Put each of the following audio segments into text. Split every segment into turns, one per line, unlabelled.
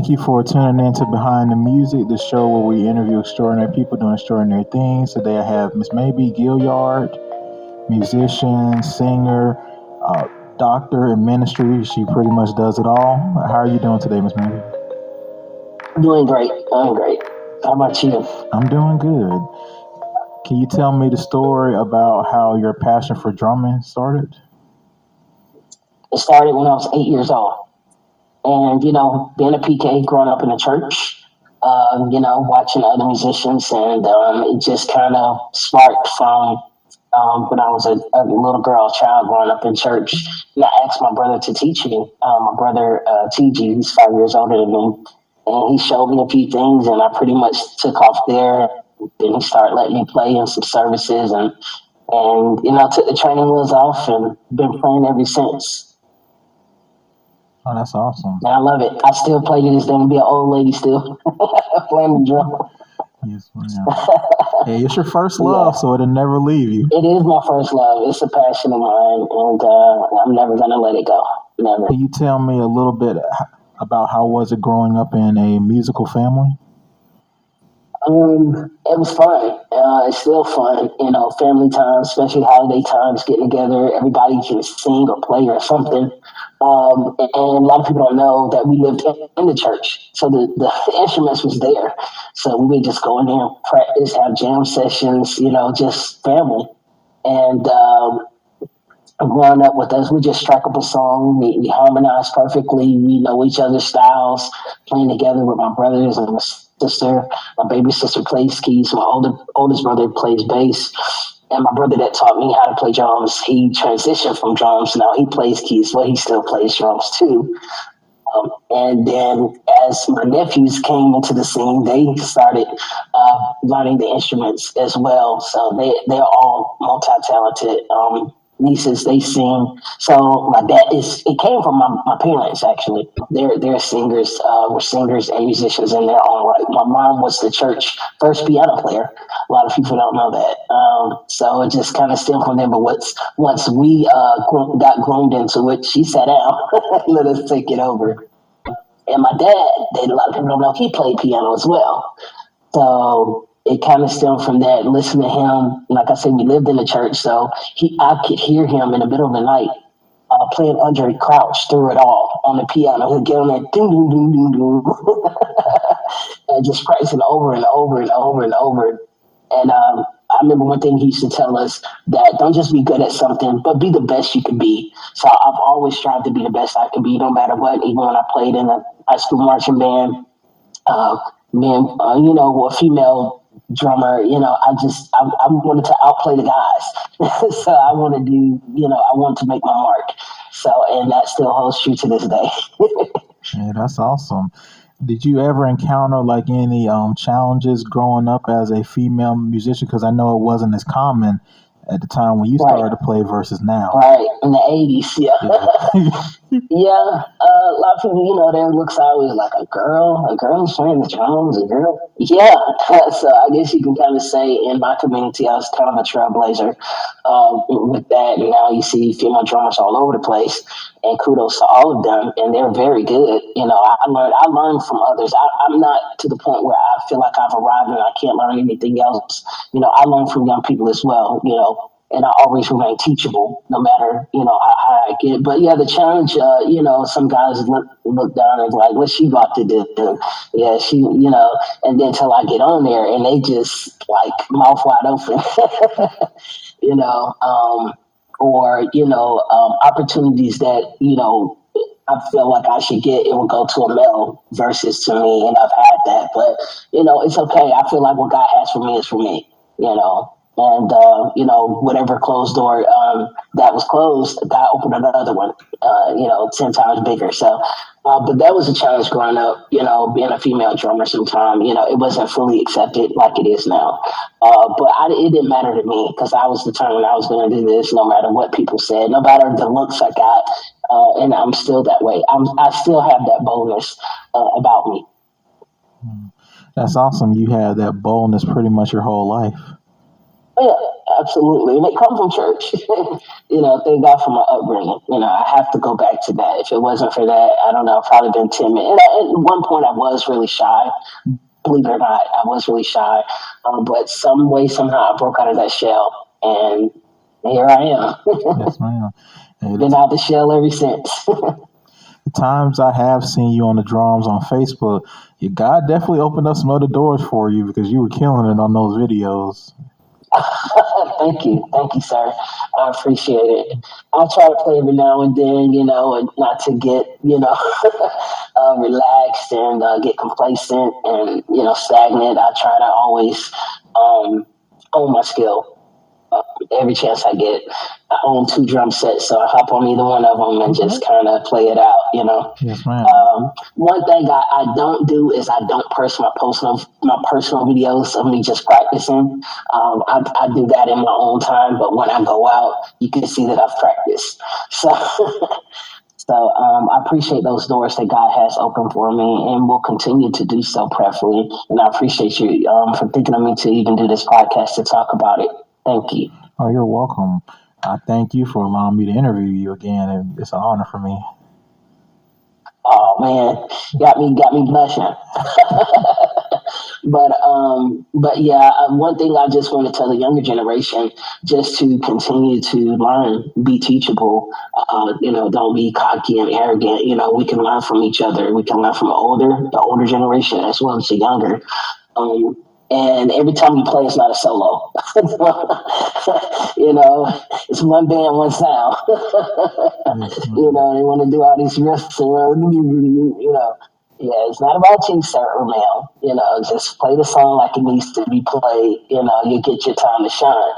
Thank you for tuning in to Behind the Music, the show where we interview extraordinary people doing extraordinary things. Today I have Ms.Mabi Gilliard, musician, singer, uh, doctor in ministry. She pretty much does it all. How are you doing today, Ms.Mabi?
Doing great. Doing great. How about you?
I'm doing good. Can you tell me the story about how your passion for drumming started?
It started when I was 8 years old. And, being a PK, growing up in the church, watching other musicians, and it just kind of sparked from when I was a little girl, child growing up in church. And I asked my brother to teach me. My brother, TG, he's 5 years older than me. And he showed me a few things, and I pretty much took off there. Then he started letting me play in some services, and took the training wheels off and been playing ever since.
Oh, that's awesome.
And I love it. I still play to this day and be an old lady still playing the drum.
Yes, ma'am. Hey, it's your first love, so it'll never leave you.
It is my first love. It's a passion of mine, and I'm never going to let it go. Never.
Can you tell me a little bit about how was it growing up in a musical family?
It was fun. It's still fun, family time, especially holiday times, getting together. Everybody can sing or play or something. And a lot of people don't know that we lived in the church. So the instruments was there. So we would just go in there and practice, have jam sessions, just family. And growing up with us, we just strike up a song. We harmonize perfectly. We know each other's styles, playing together with my brothers and my sister. My baby sister plays keys. My oldest brother plays bass. And my brother that taught me how to play drums, he transitioned from drums. Now he plays keys, but he still plays drums too. And then as my nephews came into the scene, they started learning the instruments as well. So they're all multi-talented. Nieces, they sing. So my dad it came from my parents, actually. They're singers, were singers and musicians in their own right. My mom was the church first piano player. A lot of people don't know that. So it just kind of stemmed from there. But once we got groomed into it, she sat down, let us take it over. And my dad, a lot of people don't know, he played piano as well. So it kind of stemmed from that. Listen to him. Like I said, we lived in the church, so I could hear him in the middle of the night playing Andre Crouch through it all on the piano. He'd get on that ding, ding, ding, ding, ding. And just practicing over and over and over and over. And I remember one thing he used to tell us, that don't just be good at something, but be the best you can be. So I've always strived to be the best I can be, no matter what. Even when I played in a high school marching band, a female drummer, I wanted to outplay the guys. So I wanted to make my mark. So, and that still holds true to this day.
Yeah, that's awesome. Did you ever encounter like any challenges growing up as a female musician? Because I know it wasn't as common at the time when you started to play versus now.
Right, in the 80s, yeah. Yeah, a lot of people, their looks always like a girl's playing the drums, a girl. Yeah, so I guess you can kind of say in my community, I was kind of a trailblazer with that. And now you see female drummers all over the place, and kudos to all of them, and they're very good. I learned from others. I'm not to the point where I feel like I've arrived and I can't learn anything else. I learn from young people as well, and I always remain teachable, no matter, how I get. But yeah, the challenge, some guys look down and like, what's she about to do? Yeah, she, and then till I get on there and they just like mouth wide open, opportunities that, I feel like I should get, it will go to a male versus to me. And I've had that, but, it's okay. I feel like what God has for me is for me, And, whatever closed door that was closed, God opened another one, 10 times bigger. So, but that was a challenge growing up, being a female drummer sometime, it wasn't fully accepted like it is now. But it didn't matter to me because I was determined I was going to do this no matter what people said, no matter the looks I got. And I'm still that way. I still have that boldness about me.
That's awesome. You have that boldness pretty much your whole life.
Yeah, absolutely. And it comes from church. Thank God for my upbringing. I have to go back to that. If it wasn't for that, I don't know, I've probably been timid. And at one point, I was really shy. Believe it or not, I was really shy. But some way, somehow, I broke out of that shell. And here I am.
Yes, ma'am.
Been out the shell ever since.
The times I have seen you on the drums on Facebook, God definitely opened up some other doors for you because you were killing it on those videos.
Thank you, sir. I appreciate it. I'll try to play every now and then, and not to get, relaxed and get complacent and stagnant. I try to always hone my skill every chance I get. I own 2 drum sets, so I hop on either one of them and just kind of play it out.
Yes, ma'am.
One thing I don't do is I don't post my personal videos of me just practicing. I do that in my own time, but when I go out, you can see that I've practiced. So. I appreciate those doors that God has opened for me and will continue to do so prayerfully. And I appreciate you for thinking of me to even do this podcast to talk about it. Thank you.
Oh, you're welcome. I thank you for allowing me to interview you again. It's an honor for me.
Oh man, got me blushing. But yeah, one thing I just want to tell the younger generation, just to continue to learn, be teachable. Don't be cocky and arrogant. We can learn from each other. We can learn from the older generation as well as the younger. And every time you play, it's not a solo. It's one band, one sound. They want to do all these riffs and yeah, it's not about you, sir or ma'am. Just play the song like it needs to be played. You get your time to shine.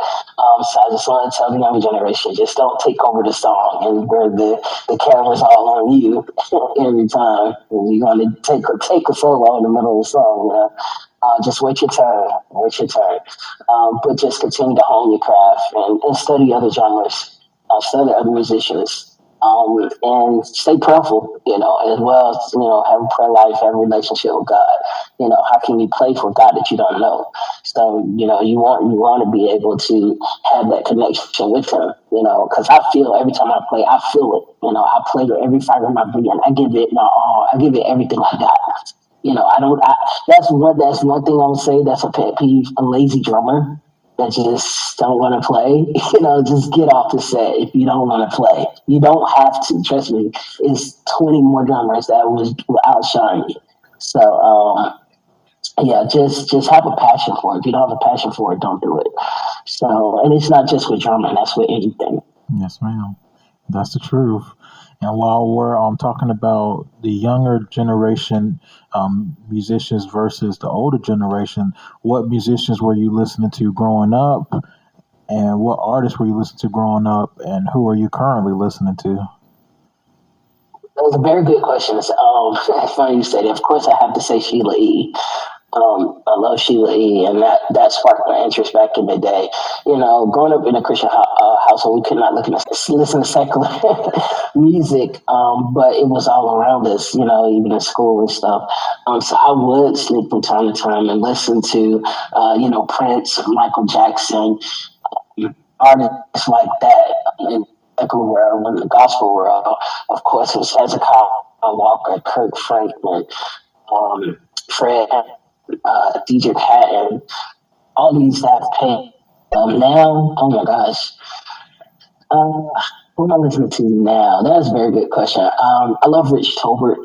So I just want to tell the younger generation, just don't take over the song and where the camera's all on you every time. And you're going to take a solo in the middle of the song. Just wait your turn. But just continue to hone your craft and study other genres, study other musicians. And stay prayerful, as well as, have a prayer life, have a relationship with God. How can you play for God that you don't know? So, you want to be able to have that connection with Him, because I feel every time I play, I feel it. I play with every fiber of my being. I give it my all. I give it everything I got. That's one thing I would say that's a pet peeve, a lazy drummer that just don't want to play, just get off the set if you don't want to play. You don't have to. Trust me, it's 20 more drummers that will outshine you. So, yeah, just have a passion for it. If you don't have a passion for it, don't do it. So, and it's not just with drumming, that's with anything.
Yes, ma'am. That's the truth. And while we're talking about the younger generation musicians versus the older generation, what musicians were you listening to growing up? And what artists were you listening to growing up? And who are you currently listening to?
Those are very good questions. It's funny you say that. Of course, I have to say Sheila E. I love Sheila E. And that sparked my interest back in the day. Growing up in a Christian household, we could not listen to secular music, but it was all around us, even in school and stuff. So I would sneak from time to time and listen to, Prince, Michael Jackson, artists like that in the secular world, in the gospel world. Of course, it was Hezekiah Walker, Kirk Franklin, Fred, DJ Patton, all these have paid. Now, oh my gosh. What am I listening to now? That's a very good question. I love Rich Tolbert.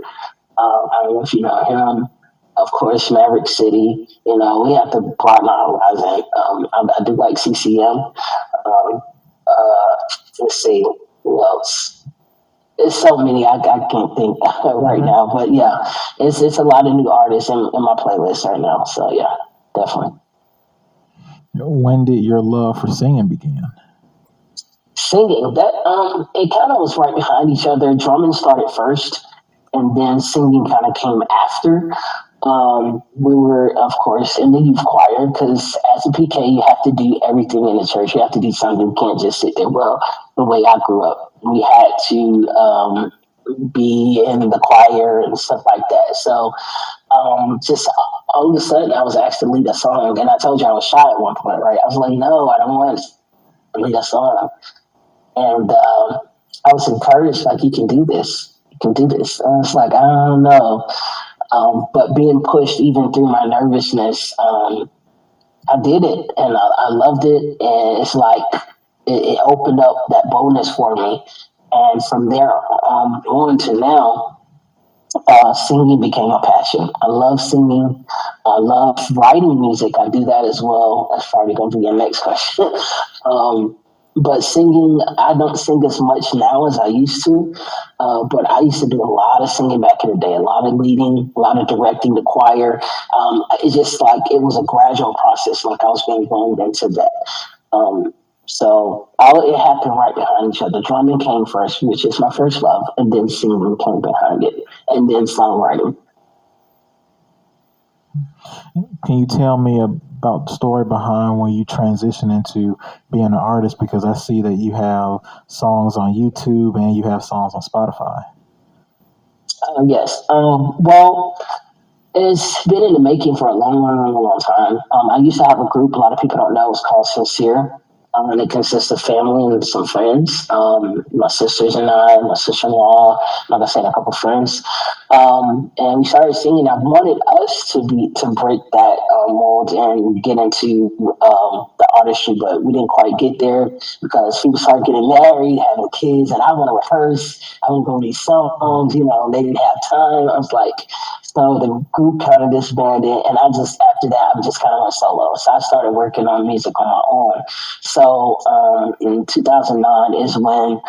I don't know if you know him. Of course, Maverick City. We have to broaden our horizon. I do like CCM. Let's see, who else? There's so many I can't think right now, but yeah, it's a lot of new artists in my playlist right now. So yeah, definitely.
When did your love for singing begin?
Singing, that it kind of was right behind each other. Drumming started first, and then singing kind of came after. We were, of course, in the youth choir because as a PK, you have to do everything in the church. You have to do something. You can't just sit there. Well, the way I grew up, we had to be in the choir and stuff like that. So just all of a sudden I was asked to lead a song, and I told you I was shy at one point, right? I was like, no, I don't want to lead a song, and I was encouraged, like, you can do this, you can do this. And I was like, I don't know, but being pushed even through my nervousness, I did it, and I loved it, and it's like it opened up that boldness for me, and from there on to now, singing became a passion. I love singing. I love writing music. I do that as well. That's probably going to be your next question. But singing, I don't sing as much now as I used to. But I used to do a lot of singing back in the day, a lot of leading, a lot of directing the choir. It's just like it was a gradual process, like I was being groomed into that. Um, so all it happened right behind each other. Drumming came first, which is my first love, and then singing came behind it, and then songwriting.
Can you tell me about the story behind when you transition into being an artist? Because I see that you have songs on YouTube and you have songs on Spotify.
Yes. Well, it's been in the making for a long time. I used to have a group. A lot of people don't know. It's called Sincere. And it consists of family and some friends. My sisters and I, my sister-in-law, like I said, a couple friends. And we started singing. I wanted us to break that mold and get into the artistry, but we didn't quite get there because people started getting married, having kids, and I want to rehearse. I want to go to these songs. They didn't have time. I was like, so the group kind of disbanded, and after that, I just kind of went solo. So I started working on music on my own. So in 2009 is when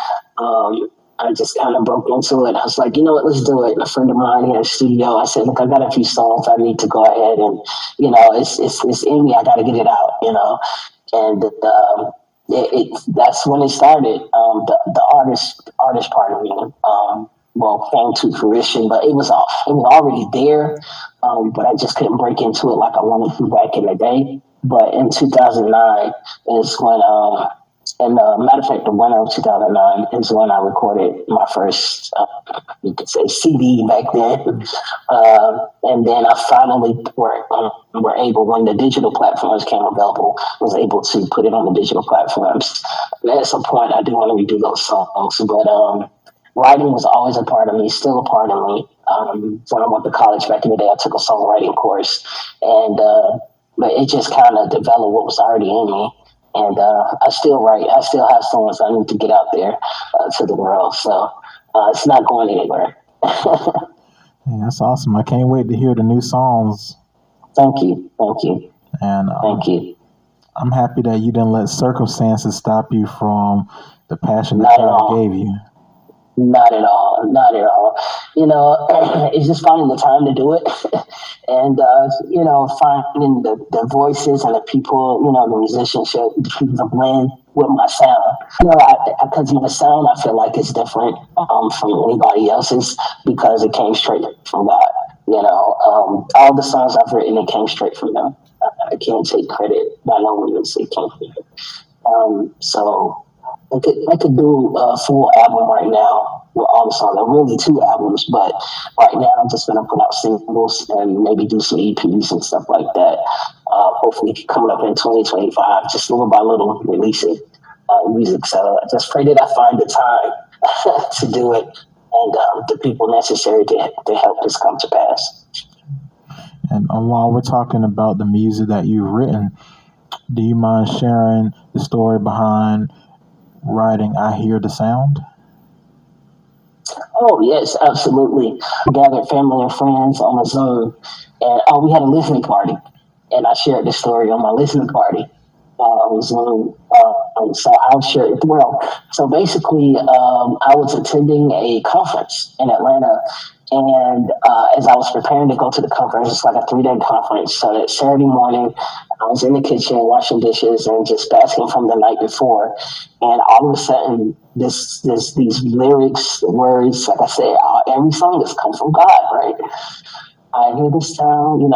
I just kind of broke into it. I was like, you know what, let's do it. A friend of mine had a studio. I said, look, I got a few songs. I need to go ahead and, it's in me. I got to get it out, And that's when it started. The artist part of me. Came to fruition, but it was already there, but I just couldn't break into it like I wanted to back in the day. But in 2009 is when, and matter of fact, the winter of 2009 is when I recorded my first, you could say, CD back then. And then I finally were able, when the digital platforms came available, was able to put it on the digital platforms. And at some point, I do want to redo those songs, but writing was always a part of me, still a part of me. When I went to college back in the day, I took a songwriting course, and but it just kind of developed what was already in me. And I still write. I still have songs I need to get out there to the world. So it's not going anywhere.
Yeah, that's awesome. I can't wait to hear the new songs.
Thank you.
And
Thank you.
I'm happy that you didn't let circumstances stop you from the passion that
Not at
God
all.
gave you.
Not at all. Not at all. It's just finding the time to do it, and finding the voices and the people, the musicianship, the blend with my sound. Because my sound, I feel like it's different from anybody else's because it came straight from God. All the songs I've written, it came straight from them. I can't take credit by no means. It came from them. So I could do a full album right now with all the songs. Really 2 albums, but right now I'm just gonna put out singles and maybe do some EPs and stuff like that. Hopefully coming up in 2025, just little by little releasing music. So I just pray that I find the time to do it and the people necessary to help this come to pass.
And while we're talking about the music that you've written, do you mind sharing the story behind writing I Hear the Sound?
Oh, yes, absolutely. Gathered family and friends on a Zoom, and we had a listening party, and I shared the story on my listening party on Zoom. So I'll share it. Well, so basically, I was attending a conference in Atlanta, and as I was preparing to go to the conference, it's like a 3-day conference. So that Saturday morning, I was in the kitchen washing dishes and just basking from the night before, and all of a sudden, these lyrics, words, like I said, every song has come from God, right? I hear the sound,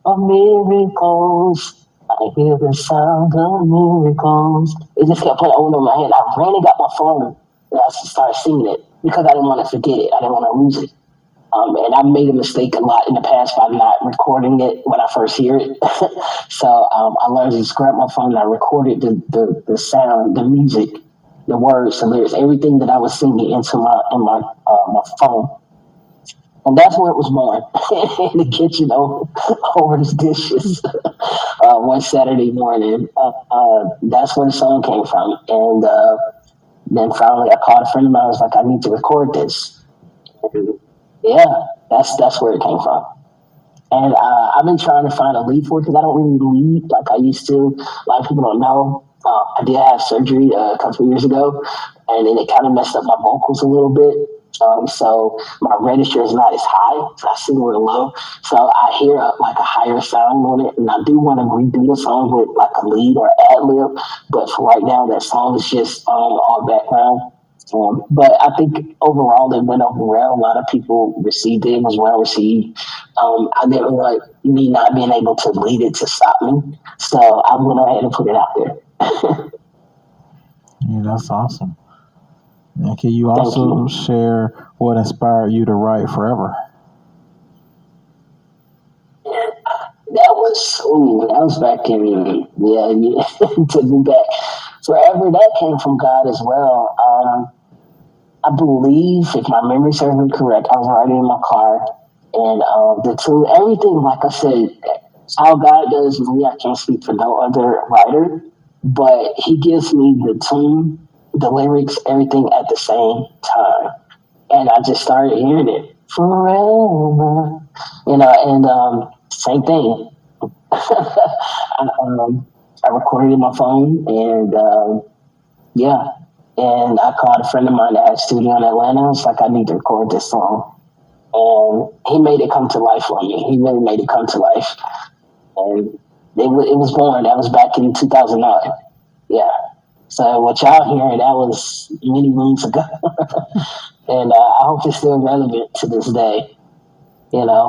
of miracles. I hear the sound of miracles. It just kept playing over in my head. I ran and got my phone and I started singing it because I didn't want to forget it. I didn't want to lose it. And I made a mistake a lot in the past by not recording it when I first hear it. So I learned to just grab my phone and I recorded the sound, the music, the words, the lyrics, everything that I was singing into my phone. And that's where it was born, in the kitchen over the dishes one Saturday morning. That's where the song came from. And then finally I called a friend of mine. I was like, I need to record this. And yeah, that's where it came from. And I've been trying to find a lead for it because I don't really lead like I used to. A lot of people don't know. I did have surgery a couple of years ago, and then it kind of messed up my vocals a little bit. So my register is not as high, so I sing a little low. So I hear like a higher sound on it, and I do want to redo the song with like a lead or ad lib. But for right now, that song is just all background. But I think overall it went over well. A lot of people received it. It was well received. I didn't want me not being able to lead it to stop me. So I went ahead and put it out there.
Yeah, that's awesome. And can you also share what inspired you to write Forever?
That was back in, to be back. Forever, that came from God as well. I believe, if my memory serves me correct, I was riding in my car, and the tune, everything, like I said, how God does me, I can't speak for no other writer, but He gives me the tune, the lyrics, everything at the same time. And I just started hearing it forever, and same thing. I recorded it in my phone, and yeah. And I called a friend of mine that had a studio in Atlanta. I was like, I need to record this song. And he made it come to life for me. He really made it come to life. And it was born. That was back in 2009. Yeah. So what y'all hearing, that was many moons ago. And I hope it's still relevant to this day.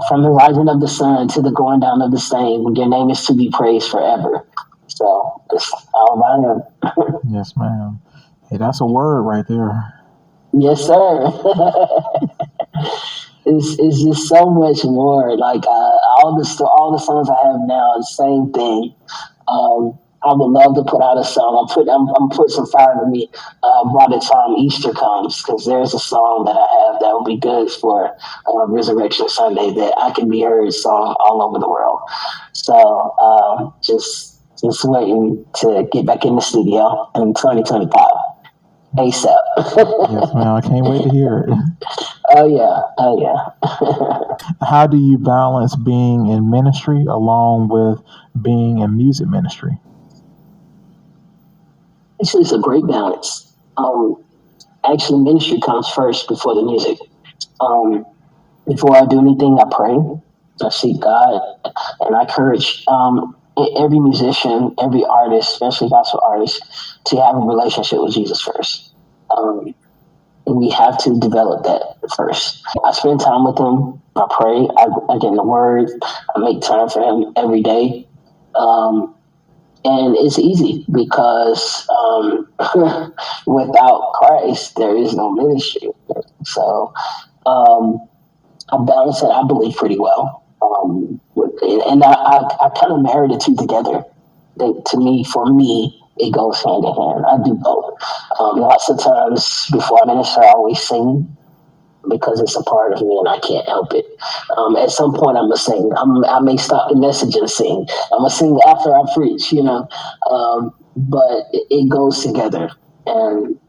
From the rising of the sun to the going down of the same, your name is to be praised forever. So it's all about Him.
Yes, ma'am. Hey, that's a word right there.
Yes, sir. It's just so much more. Like all the songs I have now, the same thing. I would love to put out a song. I'm putting some fire into me by the time Easter comes, because there's a song that I have that will be good for Resurrection Sunday that I can be heard song all over the world. So just waiting to get back in the studio in 2025. ASAP.
Yes, man. I can't wait to hear it.
Oh yeah.
How do you balance being in ministry along with being in music ministry?
Actually, it's a great balance. Actually, ministry comes first before the music. Before I do anything, I pray. I seek God, and I encourage every musician, every artist, especially gospel artists, to have a relationship with Jesus first. And we have to develop that first. I spend time with Him. I pray. I get in the Word. I make time for Him every day. And it's easy because without Christ, there is no ministry. So I balance it, I believe, pretty well. And I kind of marry the two together. For me, it goes hand in hand. I do both. Lots of times before I minister, I always sing because it's a part of me and I can't help it. At some point, I'm going to sing. I may stop the message and sing. I'm going to sing after I preach, but it goes together. And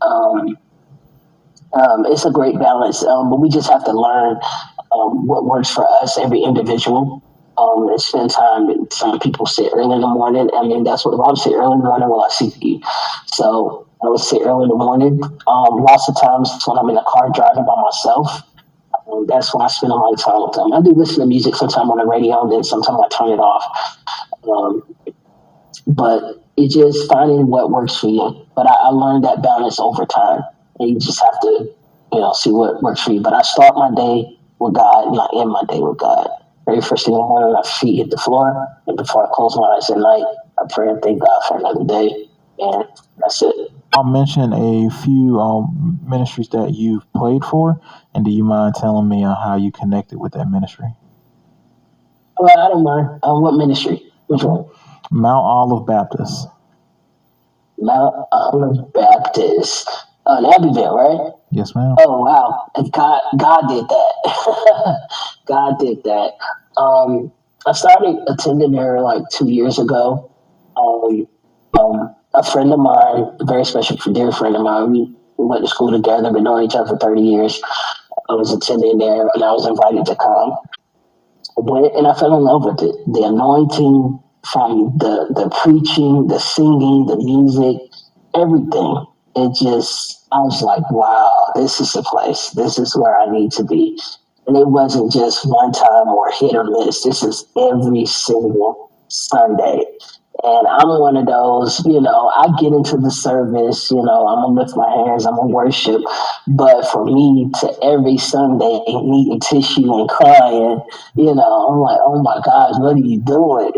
it's a great balance. But we just have to learn what works for us, every individual. And spend time. Some people sit early in the morning. I mean, that's what I would say early in the morning. Well, I seek you. So I would sit early in the morning. Lots of times when I'm in the car driving by myself, that's when I spend a lot of time with them. I do listen to music sometime on the radio, and then sometimes I turn it off. But it's just finding what works for you. But I learned that balance over time. And you just have to, see what works for you. But I start my day with God, and I end my day with God. Very first thing in the morning, my feet hit the floor, and before I close my eyes at night, I pray and thank God for another day, and that's it.
I'll mention a few ministries that you've played for, and do you mind telling me how you connected with that ministry?
Well, I don't mind. What ministry? Which one?
Mount Olive Baptist.
Mount Olive Baptist. In Abbeville, right?
Yes, ma'am.
Oh wow, God did that. God did that. I started attending there like 2 years ago. Um, a friend of mine, a very special, dear friend of mine, we went to school together, been knowing each other for 30 years. I was attending there, and I was invited to come. Went and I fell in love with it. The anointing from the preaching, the singing, the music, everything. It just, I was like, wow, this is the place. This is where I need to be. And it wasn't just one time or hit or miss. This is every single Sunday. And I'm one of those, I get into the service, I'm going to lift my hands, I'm going to worship. But for me to every Sunday needing tissue and crying, I'm like, oh my gosh, what are you doing?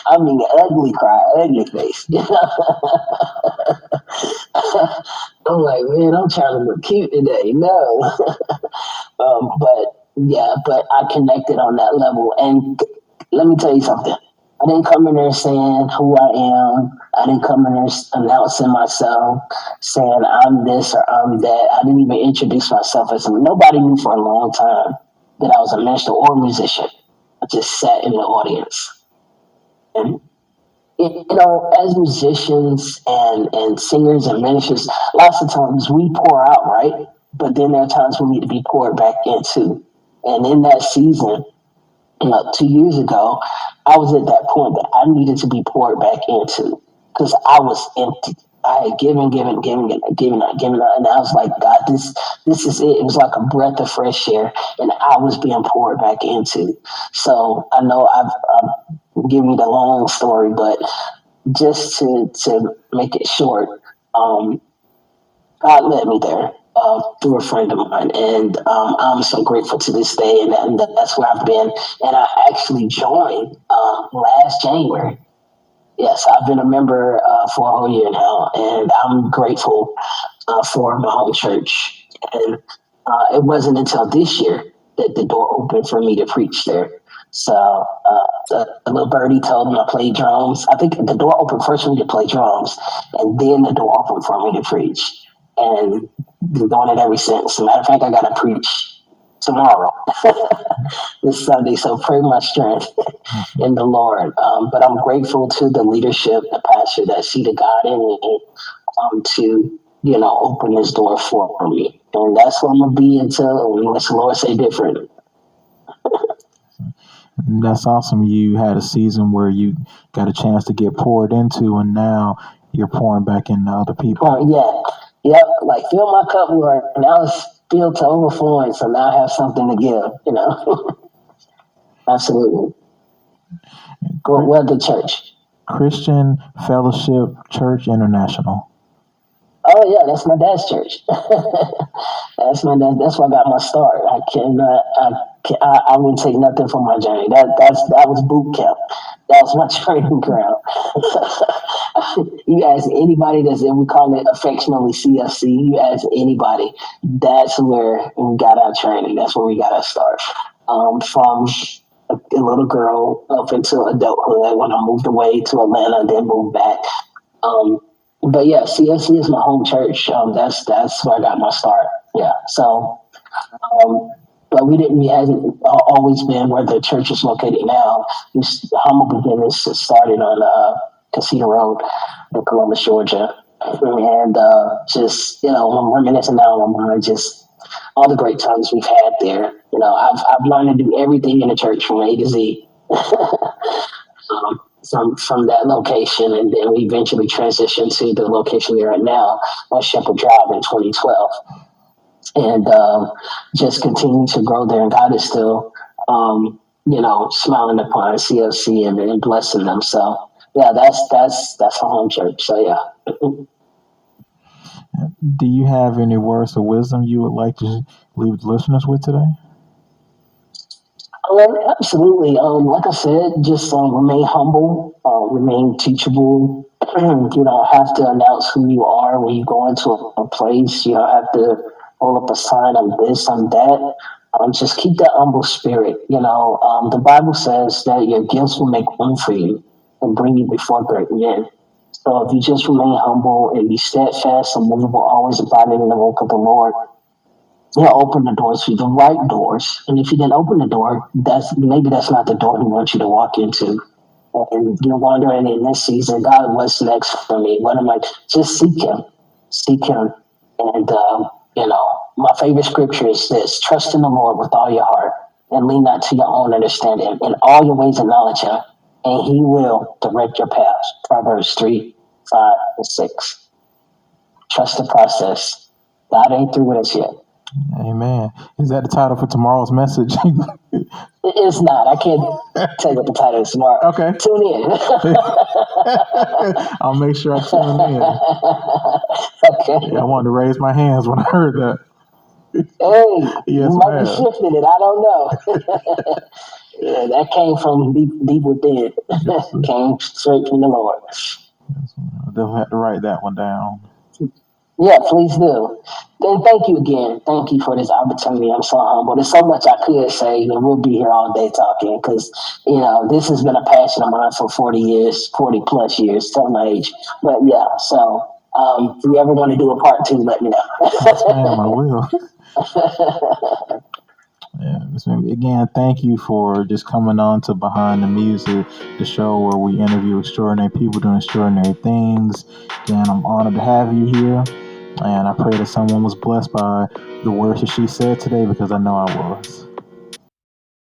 I mean, ugly cry, ugly face. I'm like, man, I'm trying to look cute today. No. But I connected on that level. And let me tell you something. I didn't come in there saying who I am. I didn't come in there announcing myself, saying I'm this or I'm that. I didn't even introduce myself as nobody knew for a long time that I was a minister or a musician. I just sat in the audience. And as musicians and singers and ministers, lots of times we pour out, right? But then there are times we need to be poured back into. And in that season, 2 years ago, I was at that point that I needed to be poured back into because I was empty. I had given, and I was like, God, this is it. It was like a breath of fresh air, and I was being poured back into. So I know I've given you the long story, but just to make it short, God led me there through a friend of mine, and I'm so grateful to this day, and that's where I've been. And I actually joined last January. Yes, I've been a member for a whole year now, and I'm grateful for my home church. And it wasn't until this year that the door opened for me to preach there. So the little birdie told him I played drums. I think the door opened first for me to play drums, and then the door opened for me to preach. And been doing it ever since. As a matter of fact, I got to preach tomorrow, this Sunday. So pray my strength in the Lord. But I'm grateful to the leadership, the pastor that see the God in me to, open this door for me. And that's what I'm going to be until unless the Lord say different.
That's awesome. You had a season where you got a chance to get poured into, and now you're pouring back into other people.
Yeah. Yep. Like fill my cup, Lord. Now it's filled to overflowing, so now I have something to give, Absolutely. What the church?
Christian Fellowship Church International.
Oh yeah, that's my dad's church. That's my dad. That's where I got my start. I cannot. I wouldn't take nothing from my journey. That was boot camp. That was my training ground. You ask anybody we call it affectionately CFC. You ask anybody, that's where we got our training. That's where we got our start. From a little girl up into adulthood when I moved away to Atlanta and then moved back. But yeah, CFC is my home church. That's where I got my start. Yeah. So, but we hasn't always been where the church is located now. Humble beginnings started on Casino Road in Columbus, Georgia, and just I'm reminiscing now on my mind, just all the great times we've had there. I've learned to do everything in the church from A to Z. From that location, and then we eventually transitioned to the location we're at now on Shepherd Drive in 2012, and just continue to grow there. And God is still, smiling upon CFC and blessing them. So yeah, that's a home church. So yeah.
Do you have any words of wisdom you would like to leave the listeners with today?
Absolutely. Like I said, just remain humble, remain teachable, You don't have to announce who you are when you go into a place. You don't have to hold up a sign, I'm this, I'm that. Just keep that humble spirit. The Bible says that your gifts will make room for you and bring you before great men. So if you just remain humble and be steadfast, immovable, always abiding in the work of the Lord, He'll open the doors for you, the right doors. And if you didn't open the door, that's not the door He wants you to walk into. And you're wondering in this season, God, what's next for me? What am I? Just seek Him, and my favorite scripture is this: trust in the Lord with all your heart, and lean not to your own understanding. In all your ways acknowledge Him, and He will direct your paths. Proverbs 3:5-6. Trust the process. God ain't through with us yet.
Amen. Is that the title for tomorrow's message?
It's not. I can't tell you what the title is tomorrow.
Okay.
Tune in.
I'll make sure I tune in.
Okay.
Yeah, I wanted to raise my hands when I heard that.
Hey,
Yes,
you might be
ma'am.
shifting it. I don't know. Yeah, that came from deep within.
Yes, sir.
Came straight from the Lord.
Yes, ma'am. I'll definitely have to write that one down.
Yeah, please do. Then thank you again. Thank you for this opportunity. I'm so humble. There's so much I could say, and we'll be here all day talking because, this has been a passion of mine for 40 years, 40 plus years, tell my age. But yeah, so if you ever want to do a part 2, let me know.
Yes, ma'am, I will. Yeah, Ms.Mabi, again, thank you for just coming on to Behind the Music, the show where we interview extraordinary people doing extraordinary things. Again, I'm honored to have you here, and I pray that someone was blessed by the words that she said today because I know I was.